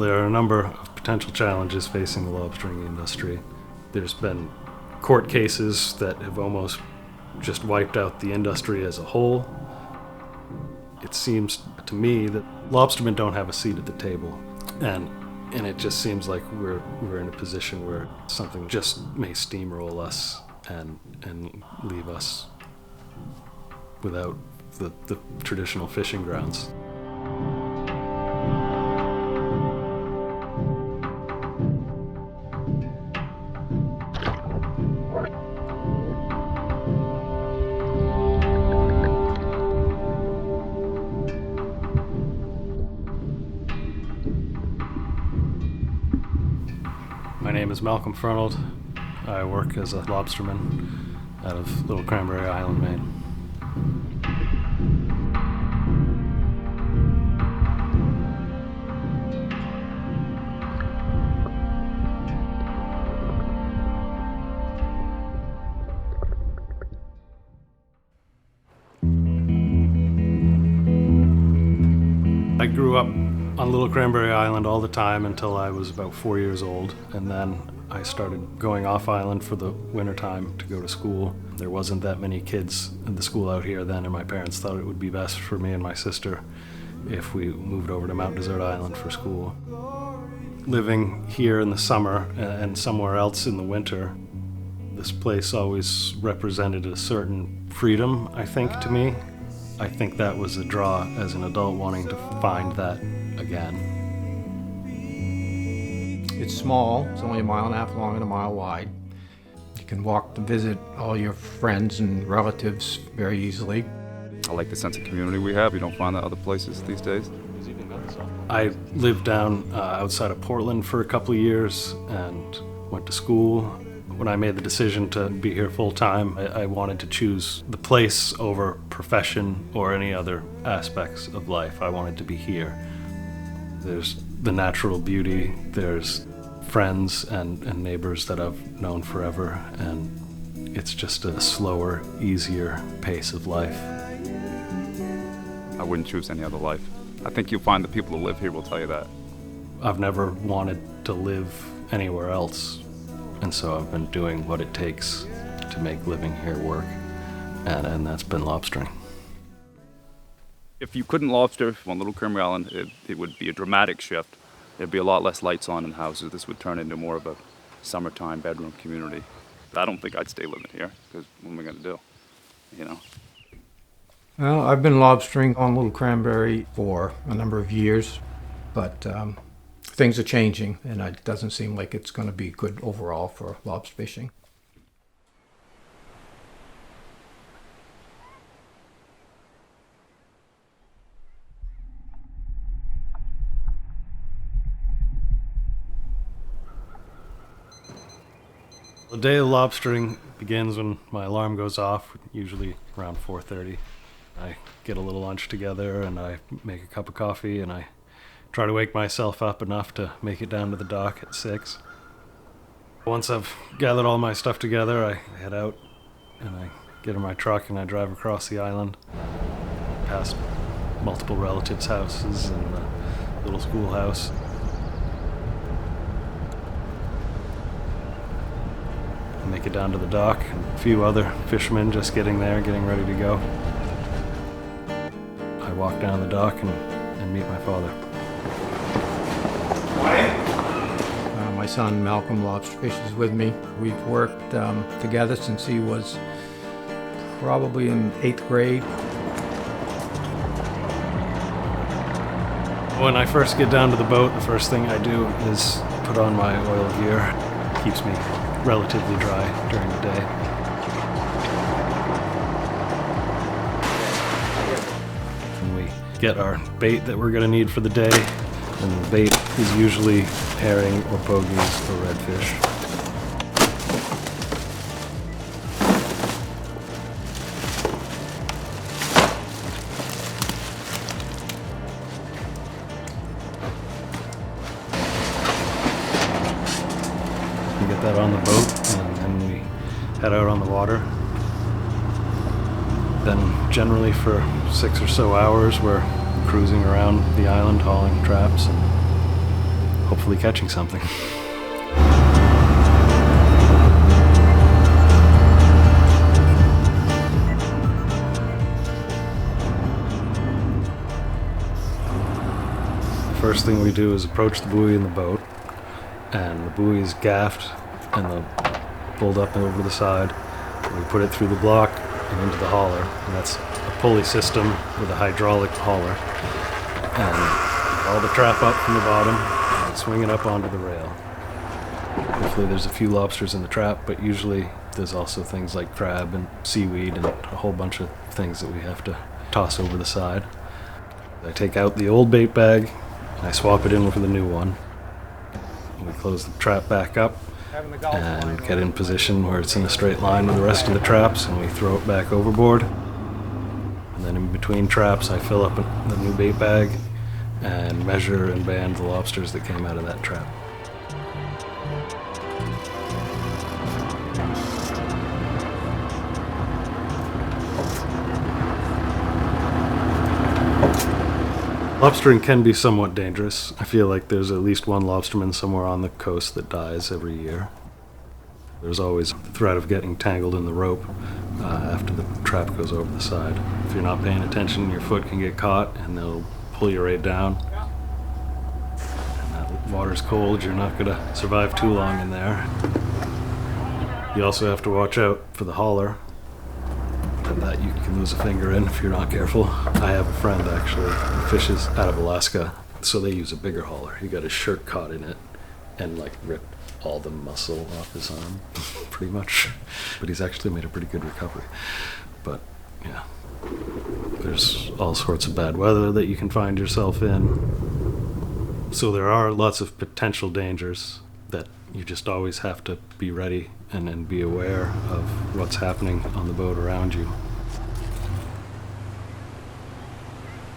there are a number of potential challenges facing the lobstering industry. There's been court cases that have almost just wiped out the industry as a whole. It seems to me that lobstermen don't have a seat at the table, and it just seems like we're in a position where something just may steamroll us and leave us without the traditional fishing grounds. My name is Fernald. I work as a lobsterman out of Little Cranberry Island, Maine. I grew up on Little Cranberry Island all the time until I was about 4 years old, and then I started going off island for the wintertime to go to school. There wasn't that many kids in the school out here then, and my parents thought it would be best for me and my sister if we moved over to Mount Desert Island for school. Living here in the summer and somewhere else in the winter, this place always represented a certain freedom, I think, to me. I think that was a draw as an adult wanting to find that again. It's small, it's only 1.5 miles long and 1 mile wide. You can walk to visit all your friends and relatives very easily. I like the sense of community we have. You don't find that other places these days. I lived down outside of Portland for a couple of years and went to school. When I made the decision to be here full time, I wanted to choose the place over profession or any other aspects of life. I wanted to be here. There's the natural beauty, there's friends and neighbors that I've known forever, and it's just a slower, easier pace of life. I wouldn't choose any other life. I think you'll find the people who live here will tell you that. I've never wanted to live anywhere else, and so I've been doing what it takes to make living here work, and that's been lobstering. If you couldn't lobster on Little Cranberry Island, it would be a dramatic shift. There'd be a lot less lights on in houses. This would turn into more of a summertime bedroom community. I don't think I'd stay living here, because what am I going to do, you know? Well, I've been lobstering on Little Cranberry for a number of years, but things are changing, and it doesn't seem like it's going to be good overall for lobster fishing. The day of lobstering begins when my alarm goes off, usually around 4:30. I get a little lunch together and I make a cup of coffee and I try to wake myself up enough to make it down to the dock at 6. Once I've gathered all my stuff together, I head out and I get in my truck and I drive across the island, past multiple relatives' houses and the little schoolhouse. Make it down to the dock, and a few other fishermen just getting there, getting ready to go. I walk down the dock and meet my father. My son Malcolm lobster fishes with me. We've worked together since he was probably in 8th grade. When I first get down to the boat, the first thing I do is put on my oil gear. It keeps me relatively dry during the day. And we get our bait that we're going to need for the day, and the bait is usually herring or pogies or redfish. We get that on the boat, and then we head out on the water. Then generally for 6 or so hours we're cruising around the island hauling traps and hopefully catching something. First thing we do is approach the buoy in the boat, and the buoy is gaffed and pulled up and over the side. We put it through the block and into the hauler, and that's a pulley system with a hydraulic hauler, and haul the trap up from the bottom and swing it up onto the rail. Hopefully there's a few lobsters in the trap, but usually there's also things like crab and seaweed and a whole bunch of things that we have to toss over the side. I take out the old bait bag and I swap it in for the new one. We close the trap back up and get in position where it's in a straight line with the rest of the traps, and we throw it back overboard. And then in between traps I fill up the new bait bag and measure and band the lobsters that came out of that trap. Lobstering can be somewhat dangerous. I feel like there's at least one lobsterman somewhere on the coast that dies every year. There's always the threat of getting tangled in the rope after the trap goes over the side. If you're not paying attention, your foot can get caught and they'll pull you right down. And that water's cold, you're not going to survive too long in there. You also have to watch out for the hauler. And that you can lose a finger in if you're not careful. I have a friend actually who fishes out of Alaska, so they use a bigger hauler. He got his shirt caught in it and like ripped all the muscle off his arm, pretty much. But he's actually made a pretty good recovery. But yeah, there's all sorts of bad weather that you can find yourself in. So there are lots of potential dangers that you just always have to be ready and be aware of what's happening on the boat around you.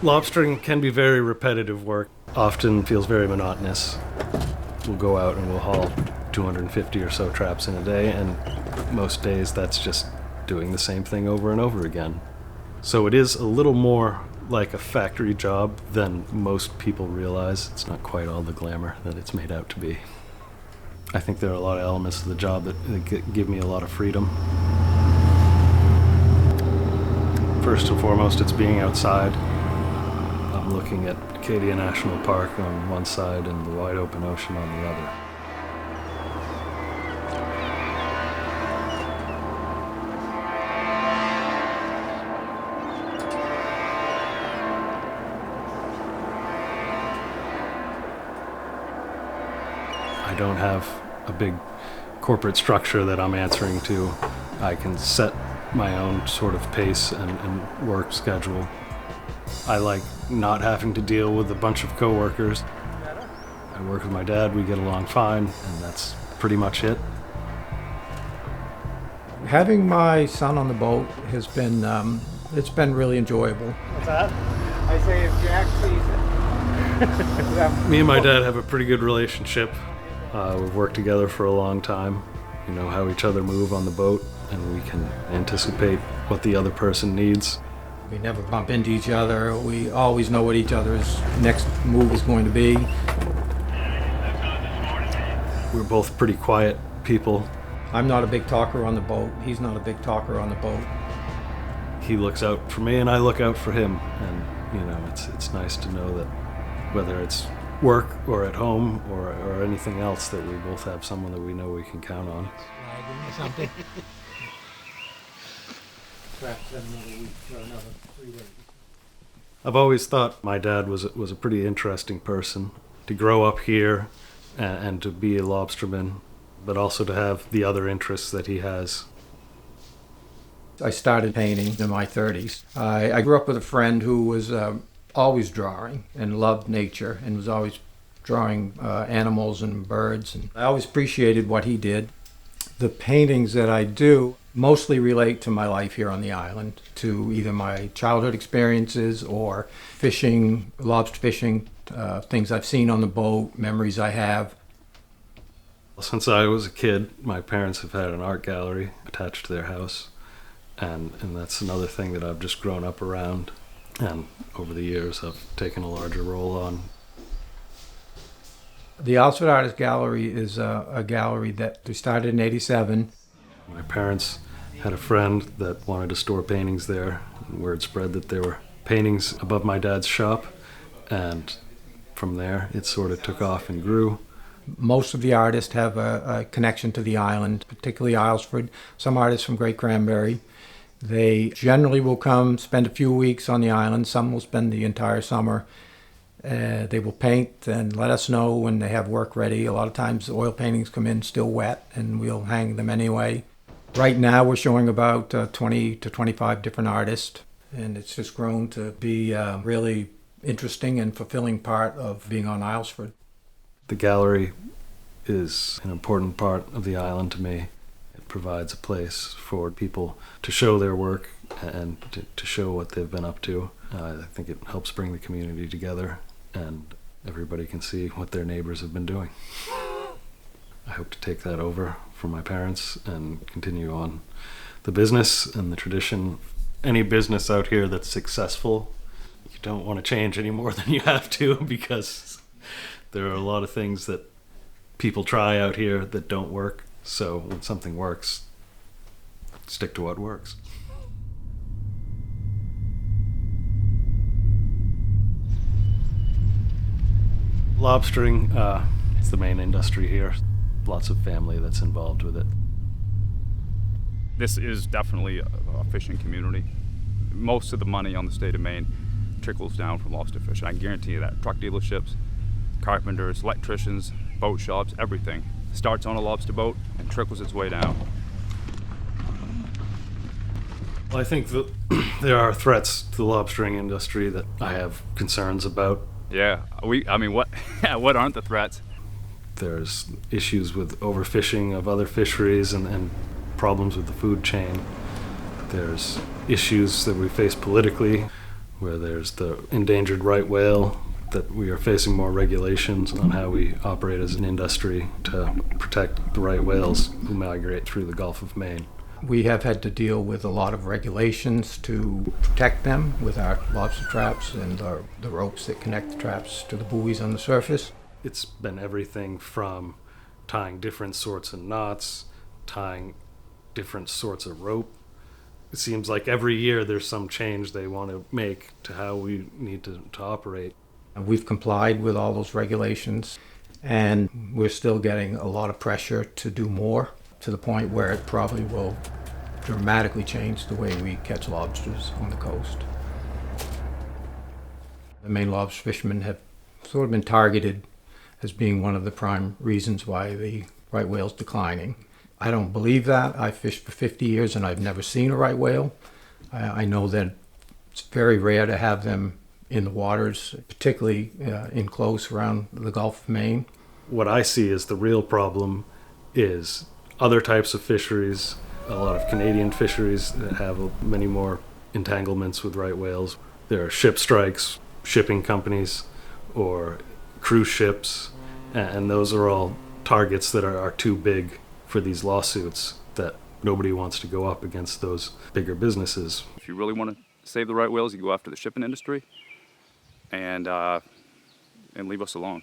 Lobstering can be very repetitive work, often feels very monotonous. We'll go out and we'll haul 250 or so traps in a day, and most days that's just doing the same thing over and over again. So it is a little more like a factory job than most people realize. It's not quite all the glamour that it's made out to be. I think there are a lot of elements of the job that give me a lot of freedom. First and foremost, it's being outside. I'm looking at Acadia National Park on one side and the wide open ocean on the other. I don't have a big corporate structure that I'm answering to. I can set my own sort of pace and work schedule. I like not having to deal with a bunch of coworkers. I work with my dad, we get along fine, and that's pretty much it. Having my son on the boat has been, it's been really enjoyable. What's that? I say if Jack sees it. Me and my dad have a pretty good relationship. We've worked together for a long time. We know how each other move on the boat, and we can anticipate what the other person needs. We never bump into each other. We always know what each other's next move is going to be. We're both pretty quiet people. I'm not a big talker on the boat. He's not a big talker on the boat. He looks out for me and I look out for him. And, you know, it's nice to know that whether it's work or at home or anything else, that we both have someone that we know we can count on. Something. Perhaps another week or another 3 days. I've always thought my dad was a pretty interesting person. To grow up here and to be a lobsterman, but also to have the other interests that he has. I started painting in my 30s. I grew up with a friend who was always drawing and loved nature and was always drawing animals and birds. And I always appreciated what he did. The paintings that I do mostly relate to my life here on the island, to either my childhood experiences or fishing, lobster fishing, things I've seen on the boat, memories I have. Since I was a kid, my parents have had an art gallery attached to their house, and that's another thing that I've just grown up around, and over the years I've taken a larger role on. The Alfred Artist Gallery is a gallery that we started in '87. My parents had a friend that wanted to store paintings there. Word spread that there were paintings above my dad's shop, and from there it sort of took off and grew. Most of the artists have a connection to the island, particularly Islesford. Some artists from Great Cranberry. They generally will come spend a few weeks on the island. Some will spend the entire summer. They will paint and let us know when they have work ready. A lot of times the oil paintings come in still wet and we'll hang them anyway. Right now we're showing about 20 to 25 different artists, and it's just grown to be a really interesting and fulfilling part of being on Islesford. The gallery is an important part of the island to me. It provides a place for people to show their work and to show what they've been up to. I think it helps bring the community together, and everybody can see what their neighbors have been doing. I hope to take that over from my parents and continue on the business and the tradition. Any business out here that's successful, you don't want to change any more than you have to, because there are a lot of things that people try out here that don't work. So when something works, stick to what works. Lobstering is the main industry here. Lots of family that's involved with it. This is definitely a fishing community. Most of the money on the state of Maine trickles down from lobster fishing. I guarantee you that. Truck dealerships, carpenters, electricians, boat shops, everything starts on a lobster boat and trickles its way down. Well, I think that there are threats to the lobstering industry that I have concerns about. Yeah, what what aren't the threats? There's issues with overfishing of other fisheries and problems with the food chain. There's issues that we face politically, where there's the endangered right whale, that we are facing more regulations on how we operate as an industry to protect the right whales who migrate through the Gulf of Maine. We have had to deal with a lot of regulations to protect them with our lobster traps and the ropes that connect the traps to the buoys on the surface. It's been everything from tying different sorts of knots, tying different sorts of rope. It seems like every year there's some change they want to make to how we need to operate. We've complied with all those regulations, and we're still getting a lot of pressure to do more, to the point where it probably will dramatically change the way we catch lobsters on the coast. The Maine lobster fishermen have sort of been targeted as being one of the prime reasons why the right whale's declining. I don't believe that. I've fished for 50 years and I've never seen a right whale. I know that it's very rare to have them in the waters, particularly in close around the Gulf of Maine. What I see as the real problem is other types of fisheries, a lot of Canadian fisheries that have many more entanglements with right whales. There are ship strikes, shipping companies, or cruise ships, and those are all targets that are too big for these lawsuits, that nobody wants to go up against those bigger businesses. If you really want to save the right whales, you go after the shipping industry and leave us alone.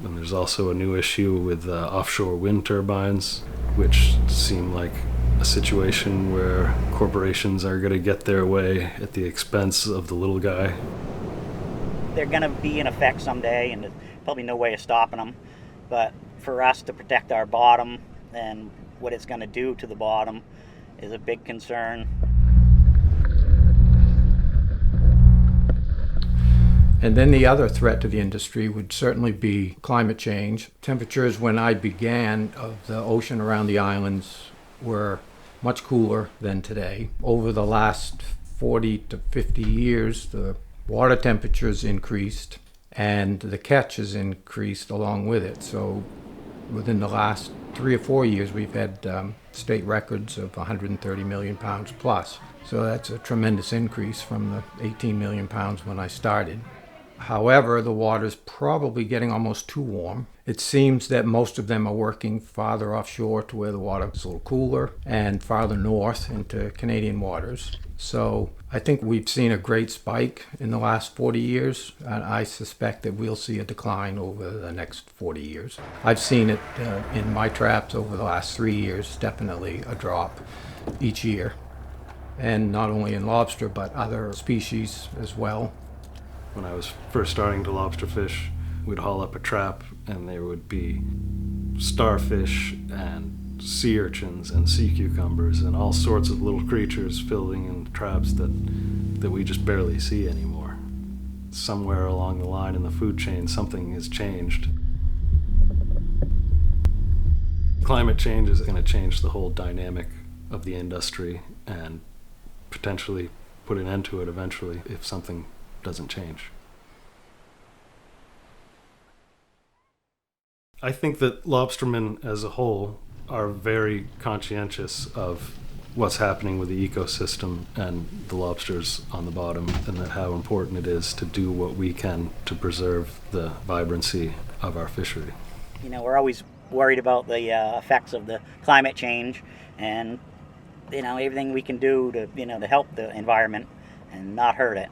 And there's also a new issue with offshore wind turbines, which seem like a situation where corporations are going to get their way at the expense of the little guy. They're going to be in effect someday, and there's probably no way of stopping them. But for us to protect our bottom and what it's going to do to the bottom is a big concern. And then the other threat to the industry would certainly be climate change. Temperatures when I began of the ocean around the islands were much cooler than today. Over the last 40 to 50 years, the water temperatures increased and the catch has increased along with it. So within the last 3 or 4 years, we've had state records of 130 million pounds plus. So that's a tremendous increase from the 18 million pounds when I started. However, the water's probably getting almost too warm. It seems that most of them are working farther offshore to where the water is a little cooler, and farther north into Canadian waters. So I think we've seen a great spike in the last 40 years, and I suspect that we'll see a decline over the next 40 years. I've seen it in my traps over the last 3 years, definitely a drop each year. And not only in lobster, but other species as well. When I was first starting to lobster fish, we'd haul up a trap and there would be starfish and sea urchins and sea cucumbers and all sorts of little creatures filling in the traps that we just barely see anymore. Somewhere along the line in the food chain, something has changed. Climate change is going to change the whole dynamic of the industry and potentially put an end to it eventually if something doesn't change. I think that lobstermen as a whole are very conscientious of what's happening with the ecosystem and the lobsters on the bottom, and that how important it is to do what we can to preserve the vibrancy of our fishery. You know, we're always worried about the effects of the climate change, and you know, everything we can do to, you know, to help the environment and not hurt it.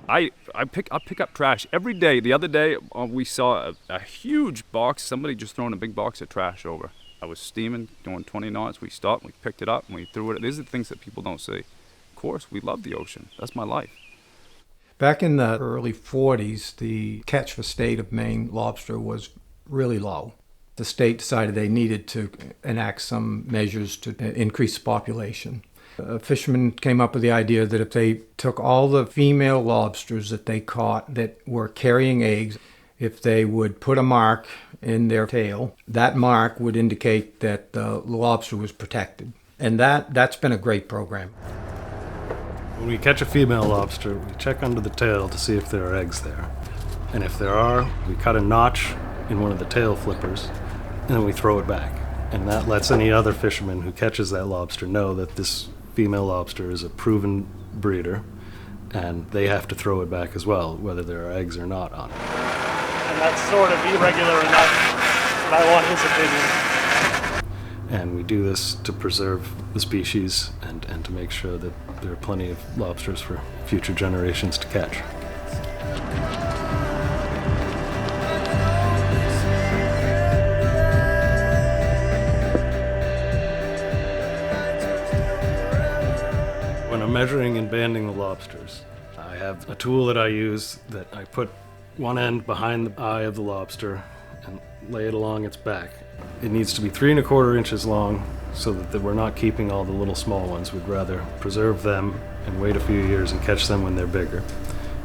I pick up trash every day. The other day we saw a huge box, somebody just throwing a big box of trash over. I was steaming, doing 20 knots. We stopped, we picked it up, and we threw it. These are the things that people don't see. Of course, we love the ocean. That's my life. Back in the early 40s, the catch for state of Maine lobster was really low. The state decided they needed to enact some measures to increase the population. Fishermen came up with the idea that if they took all the female lobsters that they caught that were carrying eggs, if they would put a mark in their tail, that mark would indicate that the lobster was protected. And that's been a great program. When we catch a female lobster, we check under the tail to see if there are eggs there. And if there are, we cut a notch in one of the tail flippers, and then we throw it back. And that lets any other fisherman who catches that lobster know that this female lobster is a proven breeder, and they have to throw it back as well, whether there are eggs or not on it. And that's sort of irregular enough, but I want his opinion. And we do this to preserve the species and to make sure that there are plenty of lobsters for future generations to catch. When I'm measuring and banding the lobsters, I have a tool that I use that I put one end behind the eye of the lobster and lay it along its back. It needs to be 3 1/4 inches long so that we're not keeping all the little small ones. We'd rather preserve them and wait a few years and catch them when they're bigger.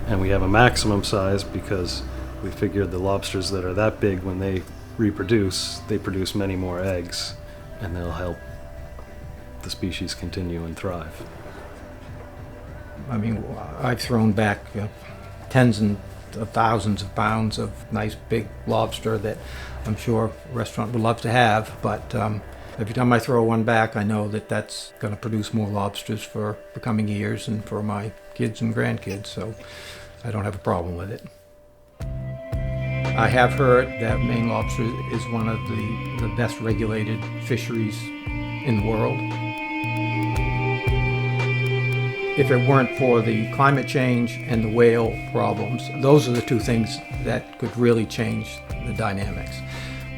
And we have a maximum size because we figured the lobsters that are that big, when they reproduce, they produce many more eggs, and they'll help the species continue and thrive. I mean, I've thrown back tens of thousands of pounds of nice big lobster that I'm sure a restaurant would love to have, but every time I throw one back, I know that that's going to produce more lobsters for the coming years and for my kids and grandkids, so I don't have a problem with it. I have heard that Maine lobster is one of the best regulated fisheries in the world. If it weren't for the climate change and the whale problems, those are the two things that could really change the dynamics.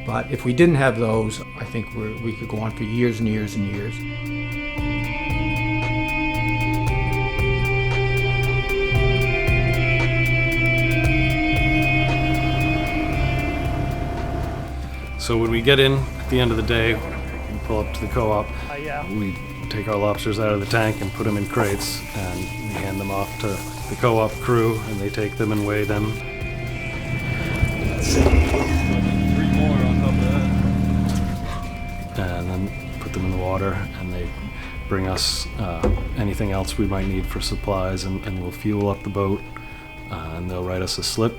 But if we didn't have those, I think we could go on for years and years and years. So when we get in at the end of the day, we pull up to the co-op, we take our lobsters out of the tank and put them in crates, and we hand them off to the co-op crew, and they take them and weigh them. Let's see. 3 more on top of that. And then put them in the water, and they bring us anything else we might need for supplies, and we'll fuel up the boat, and they'll write us a slip,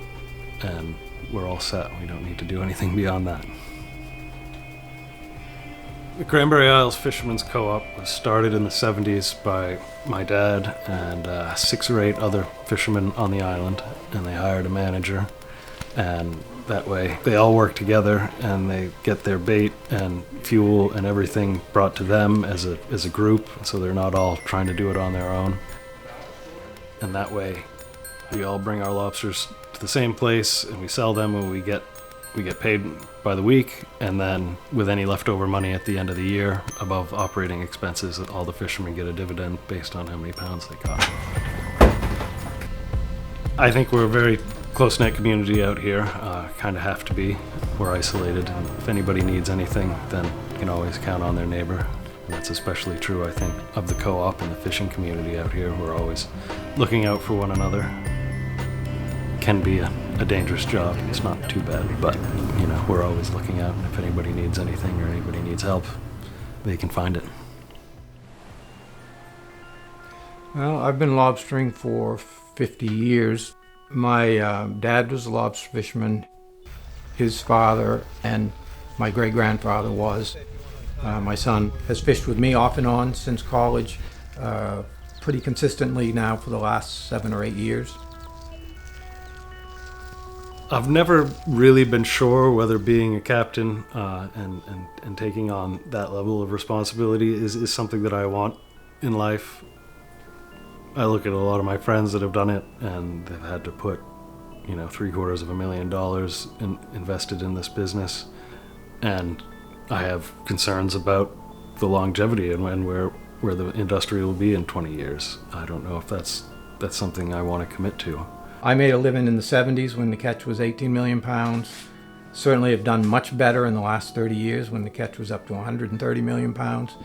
and we're all set. We don't need to do anything beyond that. The Cranberry Isles Fishermen's Co-op was started in the 70s by my dad and 6 or 8 other fishermen on the island, and they hired a manager, and that way they all work together and they get their bait and fuel and everything brought to them as a group, so they're not all trying to do it on their own. and that way we all bring our lobsters to the same place and we sell them, and we get paid by the week, and then with any leftover money at the end of the year above operating expenses, all the fishermen get a dividend based on how many pounds they caught. I think we're a very close-knit community out here, kind of have to be. We're isolated, and if anybody needs anything, then you can always count on their neighbor. And that's especially true, I think, of the co-op and the fishing community out here. We're always looking out for one another. Can be a dangerous job. It's not too bad, but you know, we're always looking out. If anybody needs anything or anybody needs help, they can find it. Well, I've been lobstering for 50 years. My dad was a lobster fisherman. His father and my great-grandfather was. My son has fished with me off and on since college, pretty consistently now for the last 7 or 8 years. I've never really been sure whether being a captain and taking on that level of responsibility is something that I want in life. I look at a lot of my friends that have done it, and they've had to put, you know, $750,000 invested in this business, and I have concerns about the longevity and where the industry will be in 20 years. I don't know if that's something I want to commit to. I made a living in the 70s when the catch was 18 million pounds. Certainly have done much better in the last 30 years when the catch was up to 130 million pounds.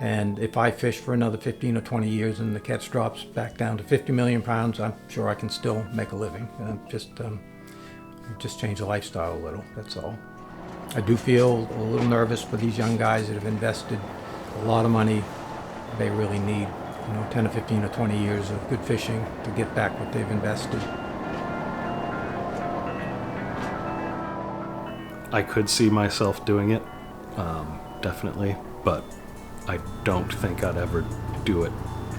And if I fish for another 15 or 20 years and the catch drops back down to 50 million pounds, I'm sure I can still make a living. Just change the lifestyle a little, that's all. I do feel a little nervous for these young guys that have invested a lot of money. They really need, 10 or 15 or 20 years of good fishing to get back what they've invested. I could see myself doing it, definitely, but I don't think I'd ever do it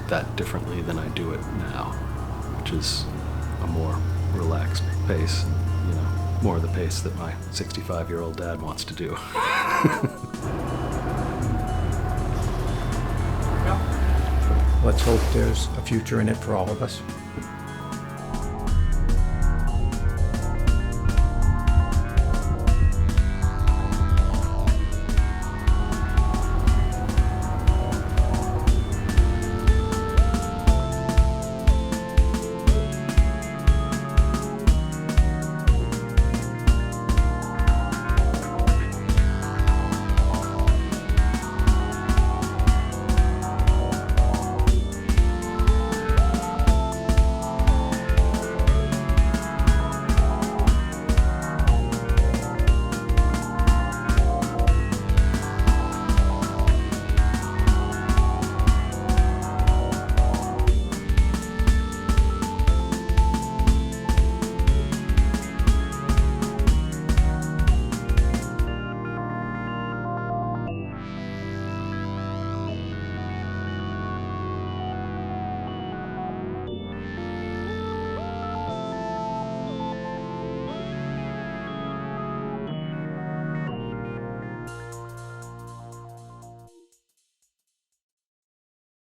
that differently than I do it now, which is a more relaxed pace, more the pace that my 65-year-old dad wants to do. Let's hope there's a future in it for all of us.